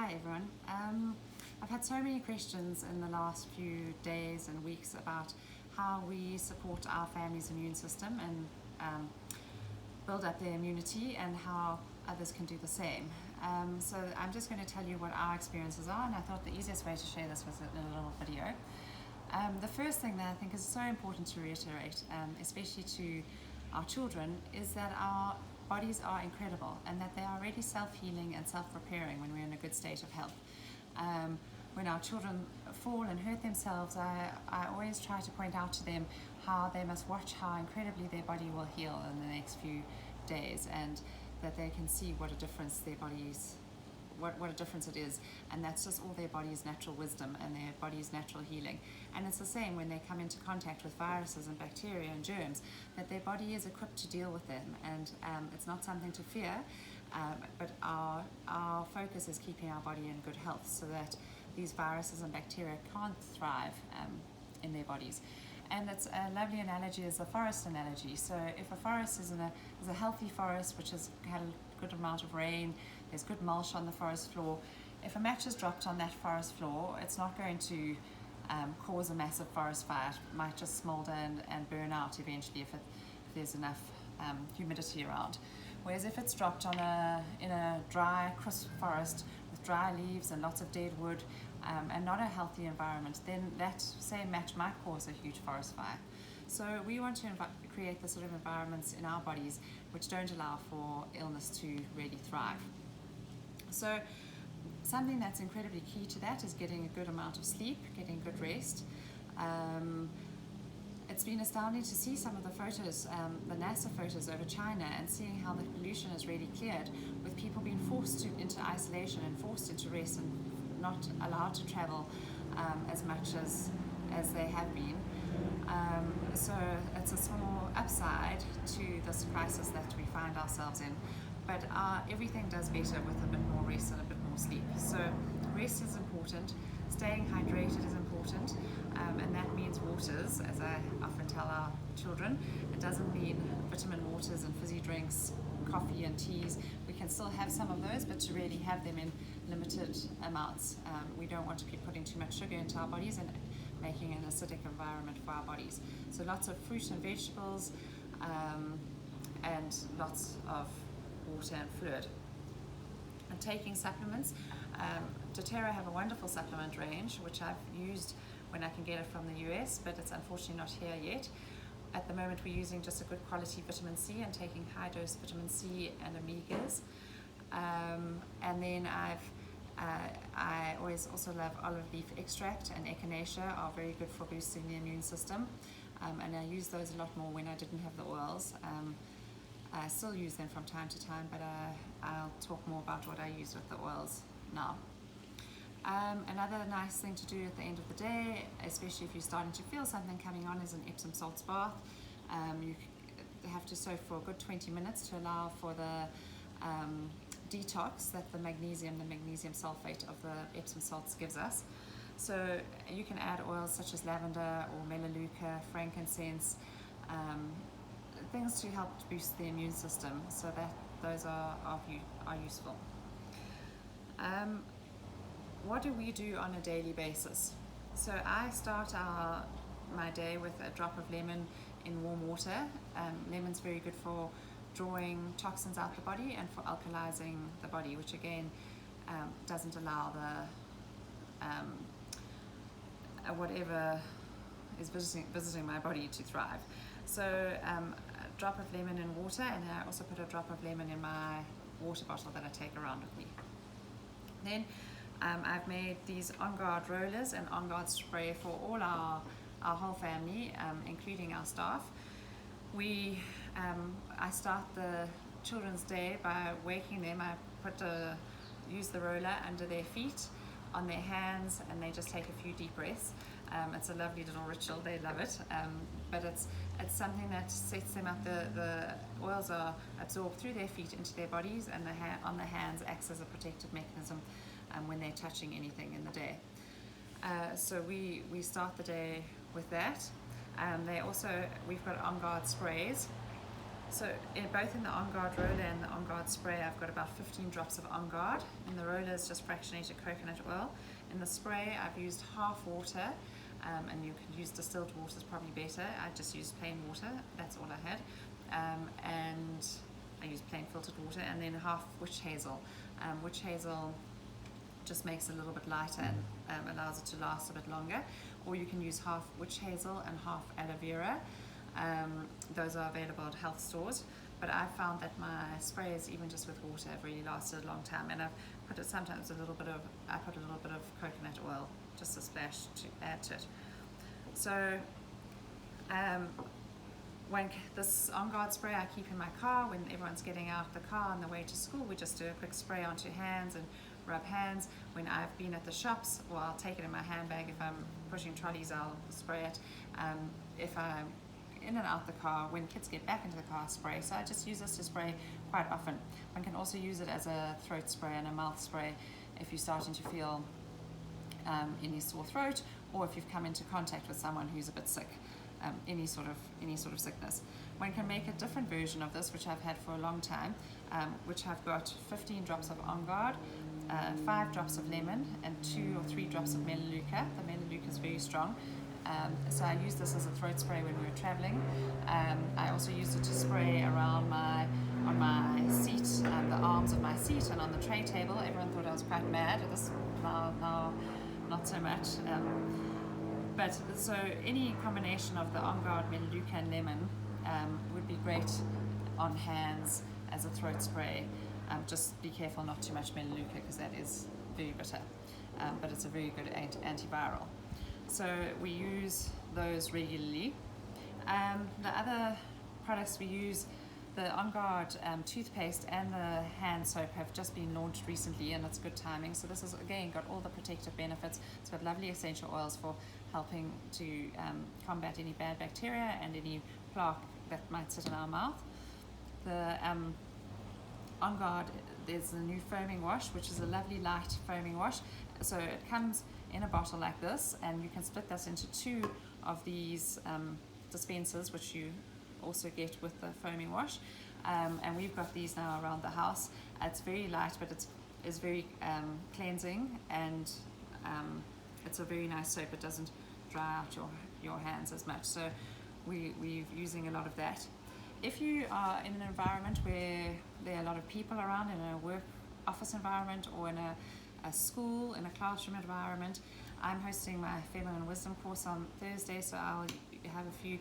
Hi everyone. I've had so many questions in the last few days and weeks about how we support our family's immune system and build up their immunity and how others can do the same. So I'm just going to tell you what our experiences are, and I thought the easiest way to share this was in a little video. The first thing that I think is so important to reiterate, especially to our children, is that our bodies are incredible and that they are already self-healing and self-repairing when we're in a good state of health. When our children fall and hurt themselves, I always try to point out to them how they must watch how incredibly their body will heal in the next few days, and that they can see what a difference their bodies what a difference it is, and that's just all their body's natural wisdom and their body's natural healing. And it's the same when they come into contact with viruses and bacteria and germs, that their body is equipped to deal with them, and it's not something to fear, but our focus is keeping our body in good health so that these viruses and bacteria can't thrive in their bodies. And it's a lovely analogy is the forest analogy. So if a forest is a healthy forest which has had a good amount of rain, there's good mulch on the forest floor, if a match is dropped on that forest floor, it's not going to cause a massive forest fire. It might just smolder and burn out eventually if there's enough humidity around. Whereas if it's dropped in a dry, crisp forest with dry leaves and lots of dead wood, and not a healthy environment, then that same match might cause a huge forest fire. So we want to create the sort of environments in our bodies which don't allow for illness to really thrive. So something that's incredibly key to that is getting a good amount of sleep, getting good rest. It's been astounding to see some of the photos, the NASA photos over China, and seeing how the pollution is really cleared, with people being forced into isolation and forced into rest and not allowed to travel as much as they have been. So it's a small upside to this crisis that we find ourselves in, but everything does better with a bit more rest and a bit more sleep. So rest is important, staying hydrated is important, and that means waters, as I often tell our children. It doesn't mean vitamin waters and fizzy drinks, coffee and teas. We can still have some of those, but to really have them in limited amounts. We don't want to keep putting too much sugar into our bodies and making an acidic environment for our bodies. So lots of fruit and vegetables, and lots of water and fluid. And taking supplements, doTERRA have a wonderful supplement range which I've used when I can get it from the US, but it's unfortunately not here yet. At the moment we're using just a good quality vitamin C and taking high dose vitamin C and omegas. And then I always also love olive leaf extract and echinacea are very good for boosting the immune system. And I use those a lot more when I didn't have the oils. I still use them from time to time, but I'll talk more about what I use with the oils now. Another nice thing to do at the end of the day, especially if you're starting to feel something coming on, is an Epsom salts bath. You have to soak for a good 20 minutes to allow for the detox that the magnesium sulfate of the Epsom salts gives us. So you can add oils such as lavender or melaleuca, frankincense, things to help boost the immune system, so that those are useful. What do we do on a daily basis? So I start my day with a drop of lemon in warm water. Lemon's very good for drawing toxins out the body and for alkalizing the body, which again doesn't allow the whatever is visiting my body to thrive. So a drop of lemon in water, and I also put a drop of lemon in my water bottle that I take around with me. Then I've made these On Guard rollers and On Guard spray for all our whole family, including our staff. I start the children's day by waking them. I use the roller under their feet, on their hands, and they just take a few deep breaths. It's a lovely little ritual, they love it, but it's something that sets them up. The oils are absorbed through their feet into their bodies, and on the hands acts as a protective mechanism when they're touching anything in the day. So we start the day with that. We've got On Guard sprays, So both in the On Guard roller and the On Guard spray, I've got about 15 drops of On Guard. In the roller is just fractionated coconut oil. In the spray, I've used half water, and you can use distilled water, is probably better. I just used plain water, that's all I had. And I used plain filtered water, and then half witch hazel. Witch hazel just makes it a little bit lighter and allows it to last a bit longer. Or you can use half witch hazel and half aloe vera. Those are available at health stores, but I found that my sprays, even just with water, have really lasted a long time. And I've put it sometimes I put a little bit of coconut oil, just a splash to add to it. So when this On Guard spray I keep in my car when everyone's getting out the car on the way to school. We just do a quick spray onto hands and rub hands. When I've been at the shops, well, I'll take it in my handbag. If I'm pushing trolleys, I'll spray it. If I'm in and out the car, when kids get back into the car, spray. So I just use this to spray quite often. One can also use it as a throat spray and a mouth spray if you're starting to feel any sore throat, or if you've come into contact with someone who's a bit sick, any sort of sickness. One can make a different version of this, which I've had for a long time, which I've got 15 drops of On Guard, 5 drops of lemon, and 2 or 3 drops of Melaleuca. The Melaleuca is very strong. So I used this as a throat spray when we were traveling. I also used it to spray around on my seat, the arms of my seat, and on the tray table. Everyone thought I was quite mad. Now not so much. But so any combination of the On Guard, Melaleuca, and lemon would be great on hands as a throat spray. Just be careful not too much Melaleuca, because that is very bitter. But it's a very good antiviral. So we use those regularly. The other products we use, the On Guard toothpaste and the hand soap have just been launched recently, and it's good timing. So this has again got all the protective benefits. It's got lovely essential oils for helping to combat any bad bacteria and any plaque that might sit in our mouth. The On Guard, there's a new foaming wash, which is a lovely light foaming wash. So it comes in a bottle like this, and you can split this into 2 of these dispensers, which you also get with the foaming wash. And we've got these now around the house. It's very light, but it's very cleansing, and it's a very nice soap. It doesn't dry out your hands as much. So we're using a lot of that. If you are in an environment where there are a lot of people around, in a work office environment, or in a school, in a classroom environment, I'm hosting my Feminine Wisdom course on Thursday, so I'll have a few,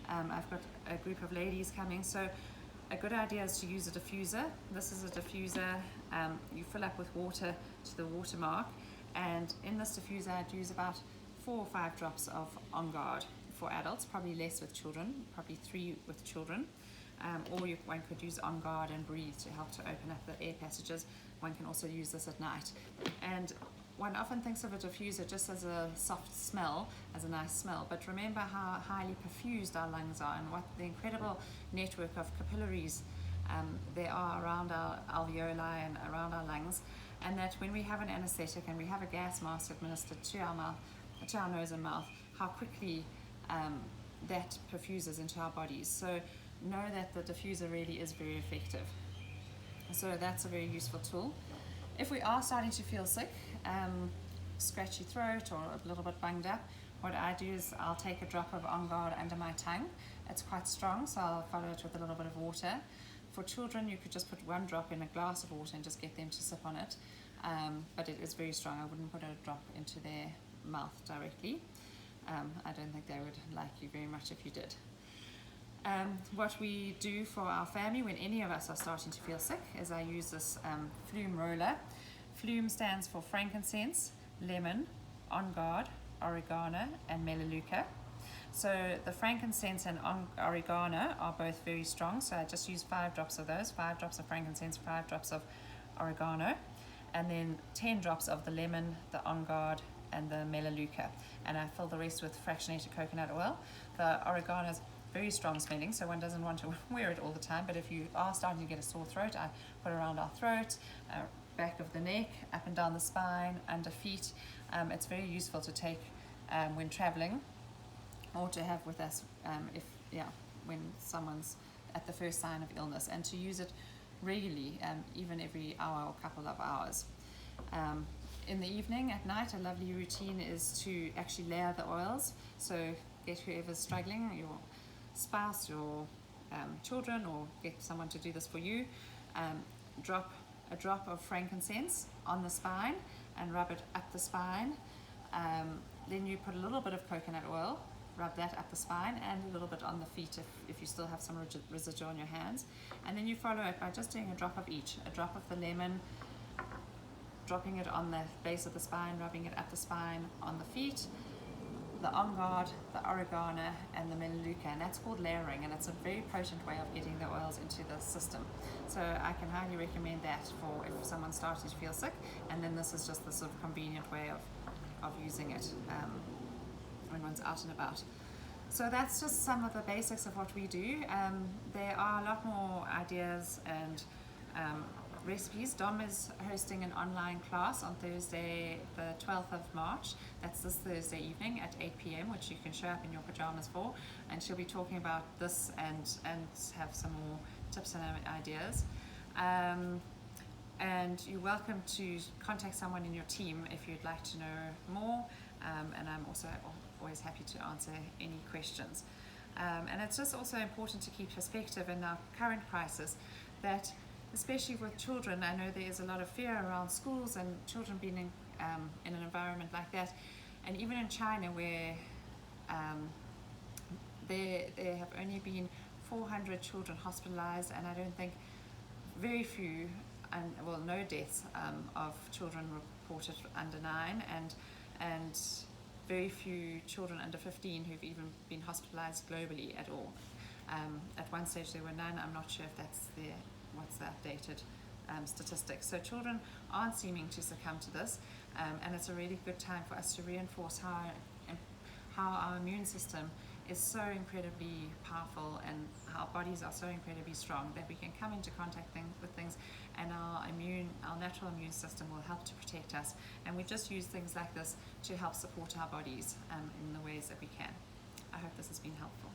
I've got a group of ladies coming. So a good idea is to use a diffuser. This is a diffuser. You fill up with water to the water mark, and in this diffuser I'd use about 4 or 5 drops of On Guard for adults, probably less with children, probably 3 with children. Or one could use On Guard and Breathe to help to open up the air passages. One can also use this at night. And one often thinks of a diffuser just as a soft smell, as a nice smell, but remember how highly perfused our lungs are, and what the incredible network of capillaries there are around our alveoli and around our lungs, and that when we have an anesthetic and we have a gas mask administered to our mouth, to our nose and mouth, how quickly that perfuses into our bodies. So know that the diffuser really is very effective. So that's a very useful tool. If we are starting to feel sick, scratchy throat or a little bit bunged up, what I do is I'll take a drop of On Guard under my tongue. It's quite strong, so I'll follow it with a little bit of water. For children, you could just put 1 drop in a glass of water and just get them to sip on it. But it is very strong. I wouldn't put a drop into their mouth directly. I don't think they would like you very much if you did. What we do for our family when any of us are starting to feel sick is I use this Flume roller. Flume stands for frankincense, lemon, On Guard, oregano, and Melaleuca. So the frankincense and oregano are both very strong, so I just use 5 drops of those, 5 drops of frankincense, 5 drops of oregano, and then 10 drops of the lemon, the On Guard, and the Melaleuca. And I fill the rest with fractionated coconut oil. The oregano is very strong smelling, so one doesn't want to wear it all the time, but if you are starting to get a sore throat, I put it around our throat, back of the neck, up and down the spine, under feet. It's very useful to take when traveling, or to have with us when someone's at the first sign of illness, and to use it regularly, even every hour or couple of hours. In the evening, at night, a lovely routine is to actually layer the oils. So get whoever's struggling, your spouse, your children, or get someone to do this for you. Drop a drop of frankincense on the spine and rub it up the spine. Then you put a little bit of coconut oil, rub that up the spine, and a little bit on the feet if you still have some residue on your hands. And then you follow it by just doing a drop of each. A drop of the lemon, dropping it on the base of the spine, rubbing it up the spine, on the feet, the On Guard, the oregano, and the melaleuca, and that's called layering, and it's a very potent way of getting the oils into the system. So I can highly recommend that for if someone's starting to feel sick, and then this is just the sort of convenient way of using it when one's out and about. So that's just some of the basics of what we do. There are a lot more ideas and recipes. Dom is hosting an online class on Thursday the 12th of March. That's this Thursday evening at 8 p.m, which you can show up in your pajamas for, and she'll be talking about this and have some more tips and ideas. And you're welcome to contact someone in your team if you'd like to know more, and I'm also always happy to answer any questions. And it's just also important to keep perspective in our current crisis, that especially with children, I know there is a lot of fear around schools and children being in an environment like that. And even in China, where there have only been 400 children hospitalized, and I don't think very few, and well, no deaths of children reported under 9, and very few children under 15 who've even been hospitalized globally at all. At one stage there were none. I'm not sure if that's what's the updated statistics. So children aren't seeming to succumb to this, and it's a really good time for us to reinforce how our immune system is so incredibly powerful, and how our bodies are so incredibly strong that we can come into contact with things, and our natural immune system will help to protect us. And we just use things like this to help support our bodies in the ways that we can. I hope this has been helpful.